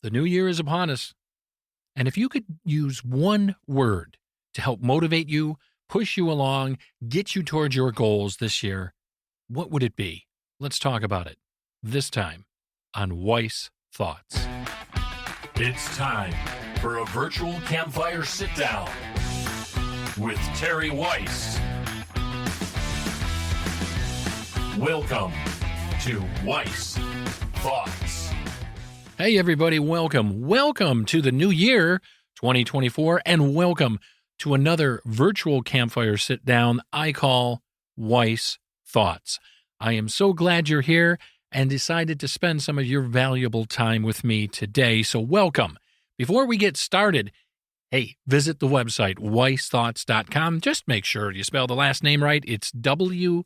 The new year is upon us. And if you could use one word to help motivate you, push you along, get you towards your goals this year, what would it be? Let's talk about it this time on Wyce Thoughts. It's time for a virtual campfire sit-down with Terry Wyce. Welcome to Wyce Thoughts. Hey, everybody, welcome. Welcome to the new year, 2024, and welcome to another virtual campfire sit-down I call Wyce Thoughts. I am so glad you're here and decided to spend some of your valuable time with me today, so welcome. Before we get started, hey, visit the website, wycethoughts.com. Just make sure you spell the last name right. It's W-Y-C-E,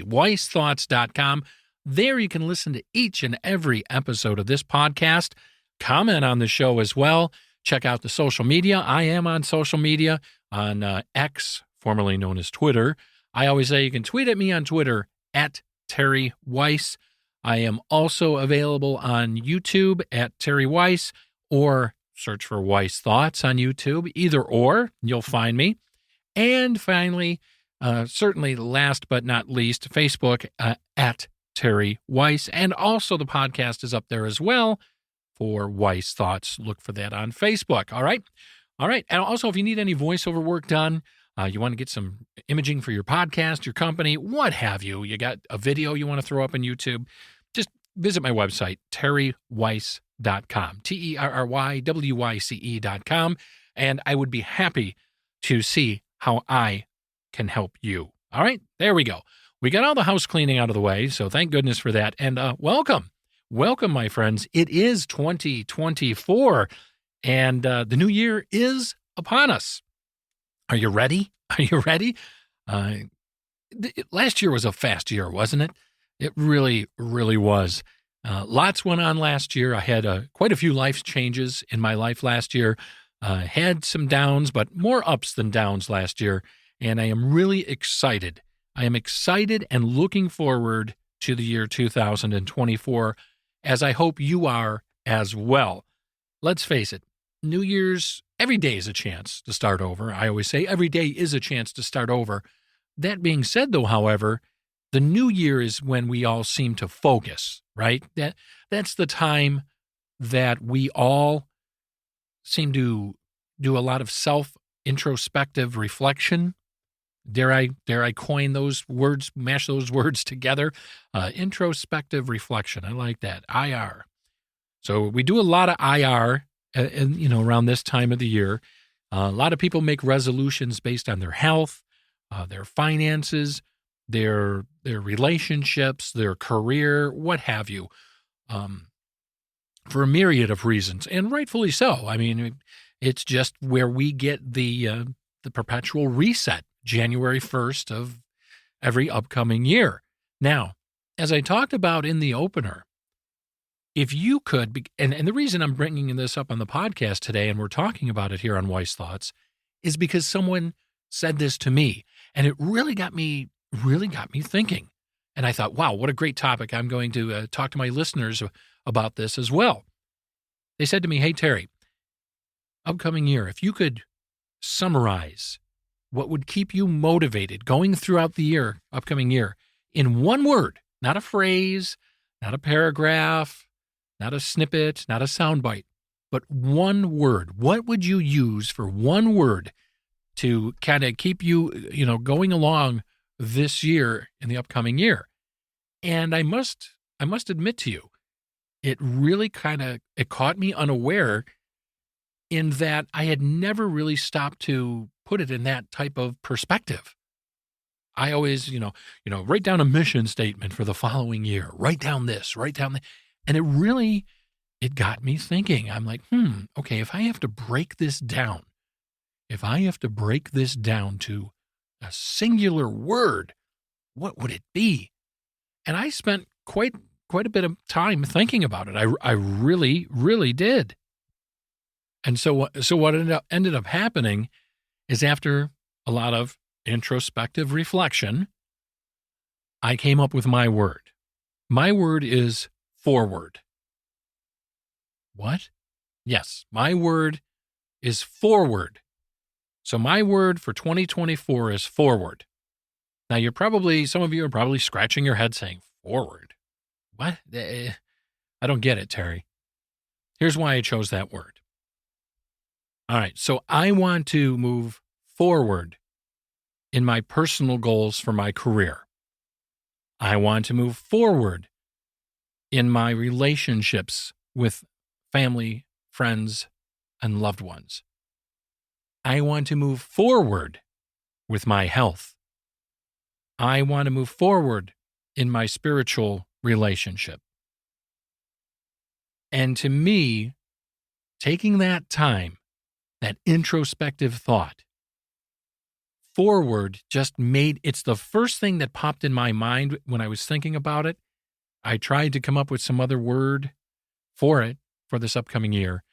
wycethoughts.com. There you can listen to each and every episode of this podcast, comment on the show as well, check out the social media. I am on social media on X, formerly known as Twitter. I always say you can tweet at me on Twitter at Terry Wyce. I am also available on YouTube at Terry Wyce, or search for Wyce Thoughts on YouTube. Either or, you'll find me. And finally, certainly last but not least, Facebook at Terry Wyce. And also the podcast is up there as well for Wyce Thoughts. Look for that on Facebook. All right. And also, if you need any voiceover work done, you want to get some imaging for your podcast, your company, what have you, you got a video you want to throw up on YouTube, just visit my website, terrywyce.com, TerryWyce.com, and I would be happy to see how I can help you. All right, there we go. We got all the house cleaning out of the way, so thank goodness for that. And welcome, my friends. It is 2024, and the new year is upon us. Are you ready? Last year was a fast year, wasn't it? It really, really was. Lots went on last year. I had quite a few life changes in my life last year. Had some downs, but more ups than downs last year. And I am really excited. I am excited and looking forward to the year 2024, as I hope you are as well. Let's face it, New Year's, every day is a chance to start over. I always say every day is a chance to start over. That being said, though, however, the new year is when we all seem to focus, right? That's the time that we all seem to do a lot of self-introspective reflection. Dare I coin those words, mash those words together? Introspective reflection. I like that. IR. So we do a lot of IR, around this time of the year. A lot of people make resolutions based on their health, their finances, their relationships, their career, what have you, for a myriad of reasons, and rightfully so. I mean, it's just where we get the perpetual reset, January 1st of every upcoming year. Now, as I talked about in the opener, if you could, and the reason I'm bringing this up on the podcast today, and we're talking about it here on Wyce Thoughts, is because someone said this to me, and it really got me thinking. And I thought, wow, what a great topic. I'm going to talk to my listeners about this as well. They said to me, hey, Terry, upcoming year, if you could summarize what would keep you motivated going throughout the year, upcoming year, in one word, not a phrase, not a paragraph, not a snippet, not a soundbite, but one word. What would you use for one word to kind of keep you, going along this year in the upcoming year? And I must admit to you, it really it caught me unaware, in that I had never really stopped to put it in that type of perspective. I always, write down a mission statement for the following year, write down this, write down that. And it got me thinking. I'm like, okay, if I have to break this down to a singular word, what would it be? And I spent quite a bit of time thinking about it. I really, really did. And so what ended up happening is, after a lot of introspective reflection, I came up with my word. My word is forward. What? Yes, my word is forward. So my word for 2024 is forward. Now some of you are probably scratching your head saying, forward? What? I don't get it, Terry. Here's why I chose that word. All right, so I want to move forward in my personal goals for my career. I want to move forward in my relationships with family, friends, and loved ones. I want to move forward with my health. I want to move forward in my spiritual relationship. And to me, taking that time, that introspective thought, forward it's the first thing that popped in my mind when I was thinking about it. I tried to come up with some other word for it for this upcoming year,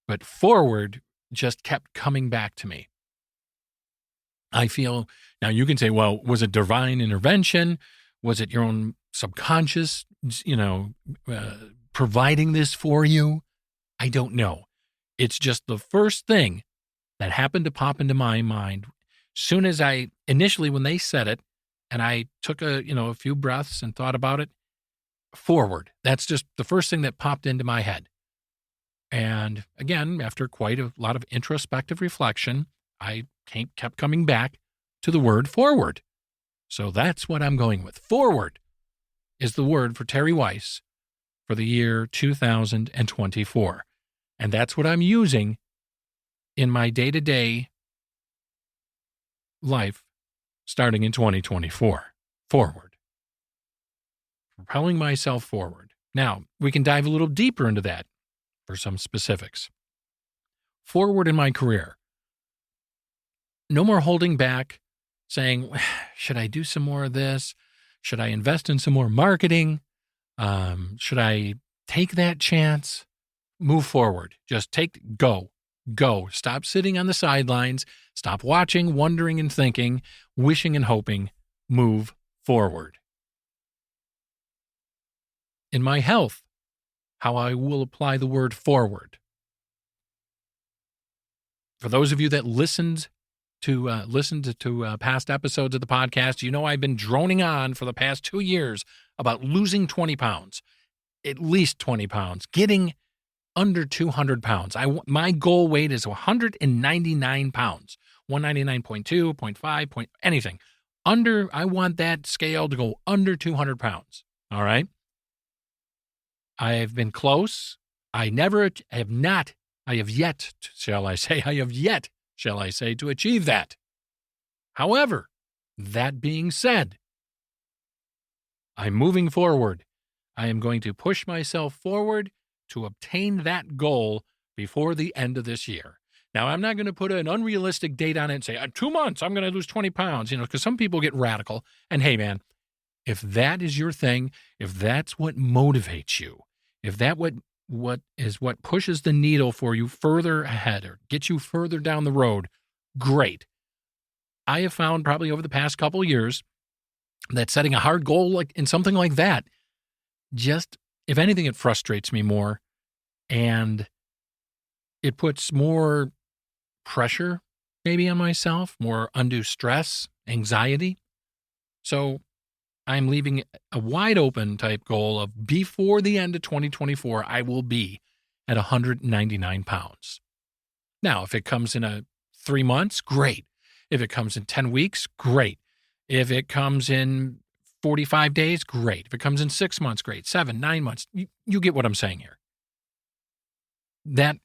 but forward just kept coming back to me. I feel, now you can say, well, was it divine intervention? Was it your own subconscious, providing this for you? I don't know. It's just the first thing that happened to pop into my mind. Soon as when they said it, and I took a few breaths and thought about it, forward. That's just the first thing that popped into my head. And again, after quite a lot of introspective reflection, I kept coming back to the word forward. So that's what I'm going with. Forward is the word for Terry Wyce for the year 2024. And that's what I'm using in my day-to-day life starting in 2024. Forward. Propelling myself forward. Now, we can dive a little deeper into that for some specifics. Forward in my career. No more holding back, saying, should I do some more of this? Should I invest in some more marketing? Should I take that chance? Move forward. Just go. Stop sitting on the sidelines. Stop watching, wondering and thinking, wishing and hoping. Move forward. In my health, how I will apply the word forward. For those of you that listened to past episodes of the podcast, I've been droning on for the past 2 years about losing 20 pounds, at least 20 pounds, getting under 200 pounds. My goal weight is 199 pounds, 199.2, 0.5, anything. I want that scale to go under 200 pounds. All right. I have been close. I have yet, shall I say, to achieve that. However, that being said, I'm moving forward. I am going to push myself forward to obtain that goal before the end of this year. Now, I'm not going to put an unrealistic date on it and say, 2 months, I'm going to lose 20 pounds, because some people get radical. And hey, man, if that is your thing, if that's what motivates you, if that what pushes the needle for you further ahead or gets you further down the road, great. I have found probably over the past couple of years that setting a hard goal like in something like that, just, if anything, it frustrates me more and it puts more pressure maybe on myself, more undue stress, anxiety. So I'm leaving a wide open type goal of before the end of 2024, I will be at 199 pounds. Now, if it comes in 3 months, great. If it comes in 10 weeks, great. If it comes in 45 days, great. If it comes in 6 months, great. 7, 9 months. You get what I'm saying here. That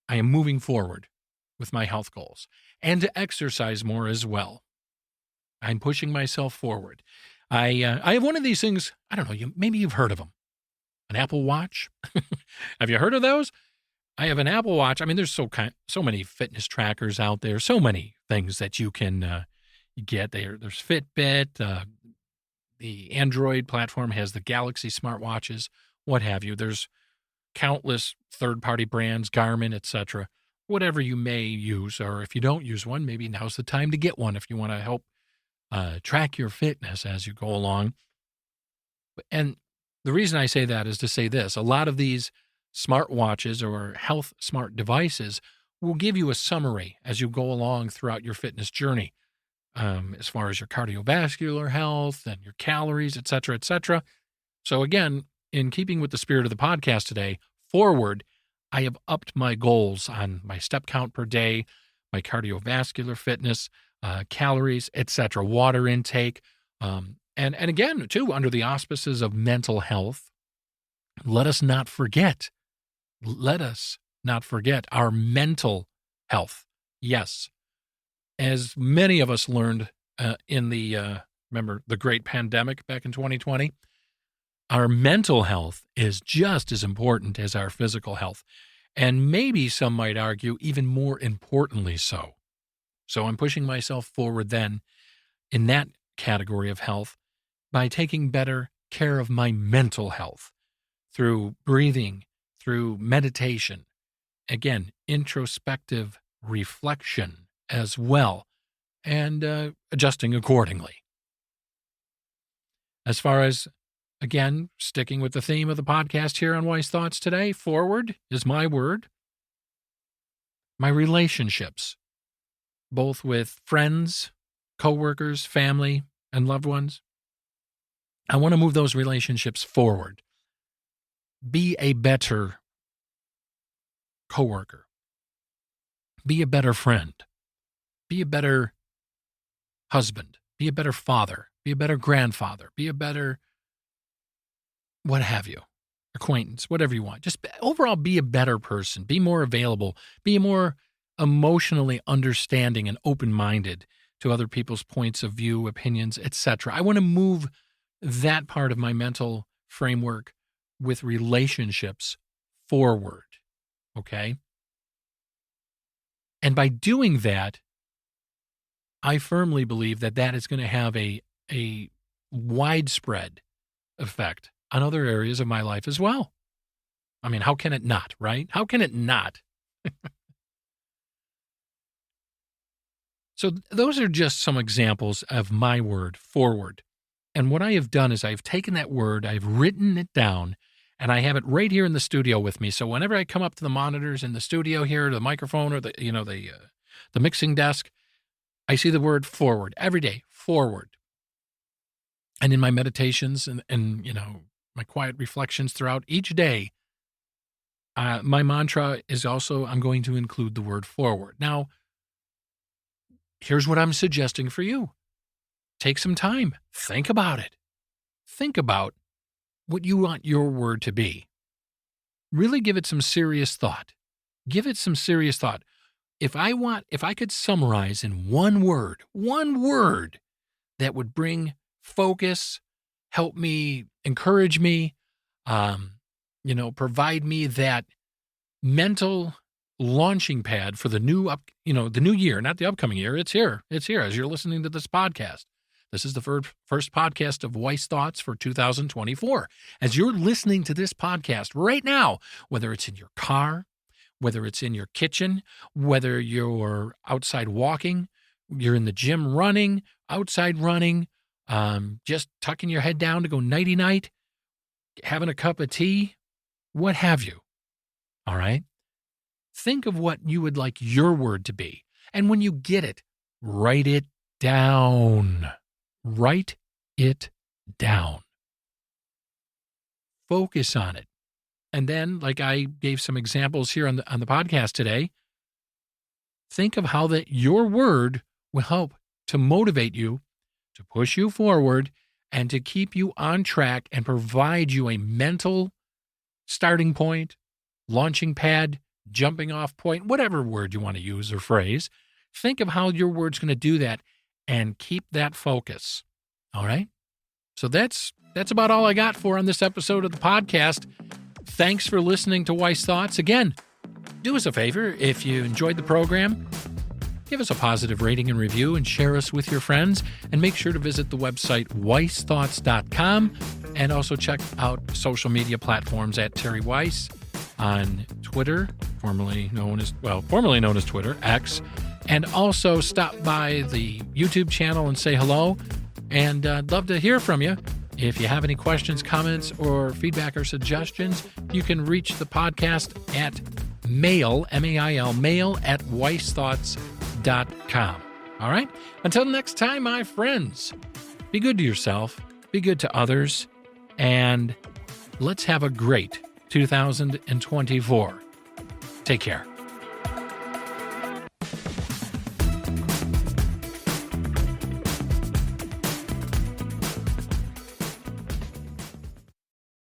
I am moving forward with my health goals and to exercise more as well. I'm pushing myself forward. I have one of these things. I don't know. Maybe you've heard of them. An Apple Watch. Have you heard of those? I have an Apple Watch. I mean, there's so many fitness trackers out there. So many things that you can get. There's Fitbit. The Android platform has the Galaxy smartwatches. What have you? There's countless third-party brands, Garmin, etc. Whatever you may use, or if you don't use one, maybe now's the time to get one if you want to help track your fitness as you go along. And the reason I say that is to say this. A lot of these smartwatches or health smart devices will give you a summary as you go along throughout your fitness journey, as far as your cardiovascular health and your calories, et cetera, et cetera. So again, in keeping with the spirit of the podcast today, forward, I have upped my goals on my step count per day, my cardiovascular fitness, calories, et cetera, water intake. And again, too, under the auspices of mental health, let us not forget our mental health. Yes. As many of us learned remember the great pandemic back in 2020, our mental health is just as important as our physical health. And maybe some might argue even more importantly so. So I'm pushing myself forward then in that category of health by taking better care of my mental health through breathing, through meditation, again, introspective reflection as well, and adjusting accordingly. As far as, again, sticking with the theme of the podcast here on Wyce Thoughts today, forward is my word. My relationships, both with friends, coworkers, family, and loved ones. I want to move those relationships forward. Be a better coworker. Be a better friend. Be a better husband. Be a better father. Be a better grandfather. Be a better what have you, acquaintance, whatever you want. Just overall be a better person. Be more available. Be more emotionally understanding and open-minded to other people's points of view, opinions, etc. I want to move that part of my mental framework with relationships forward, okay? And by doing that, I firmly believe that that is going to have a widespread effect on other areas of my life as well. I mean, how can it not, right? How can it not? So those are just some examples of my word, forward. And what I have done is I've taken that word, I've written it down, and I have it right here in the studio with me. So whenever I come up to the monitors in the studio here, the microphone or the mixing desk, I see the word forward every day, forward. And in my meditations and my quiet reflections throughout each day, my mantra is also, I'm going to include the word forward. Now, here's what I'm suggesting for you. Take some time. Think about it. Think about what you want your word to be. Really give it some serious thought. Give it some serious thought. If I could summarize in one word that would bring focus, help me, encourage me, provide me that mental launching pad for the new year, not the upcoming year. It's here. It's here as you're listening to this podcast. This is the first podcast of Wyce Thoughts for 2024. As you're listening to this podcast right now, whether it's in your car, whether it's in your kitchen, whether you're outside walking, you're in the gym running, outside running, just tucking your head down to go nighty-night, having a cup of tea, what have you. All right? Think of what you would like your word to be. And when you get it, write it down. Write it down. Focus on it. And then, like I gave some examples here on the podcast today, think of how your word will help to motivate you, to push you forward, and to keep you on track and provide you a mental starting point, launching pad, jumping off point, whatever word you want to use or phrase. Think of how your word's going to do that and keep that focus. All right? So that's about all I got for on this episode of the podcast. Thanks for listening to Wyce Thoughts. Again, do us a favor. If you enjoyed the program, give us a positive rating and review and share us with your friends. And make sure to visit the website wycethoughts.com and also check out social media platforms at Terry Wyce on Twitter, formerly known as Twitter, X, and also stop by the YouTube channel and say hello. And I'd love to hear from you. If you have any questions, comments, or feedback or suggestions, you can reach the podcast at mail, M-A-I-L, mail at wycethoughts.com. All right? Until next time, my friends, be good to yourself, be good to others, and let's have a great 2024. Take care.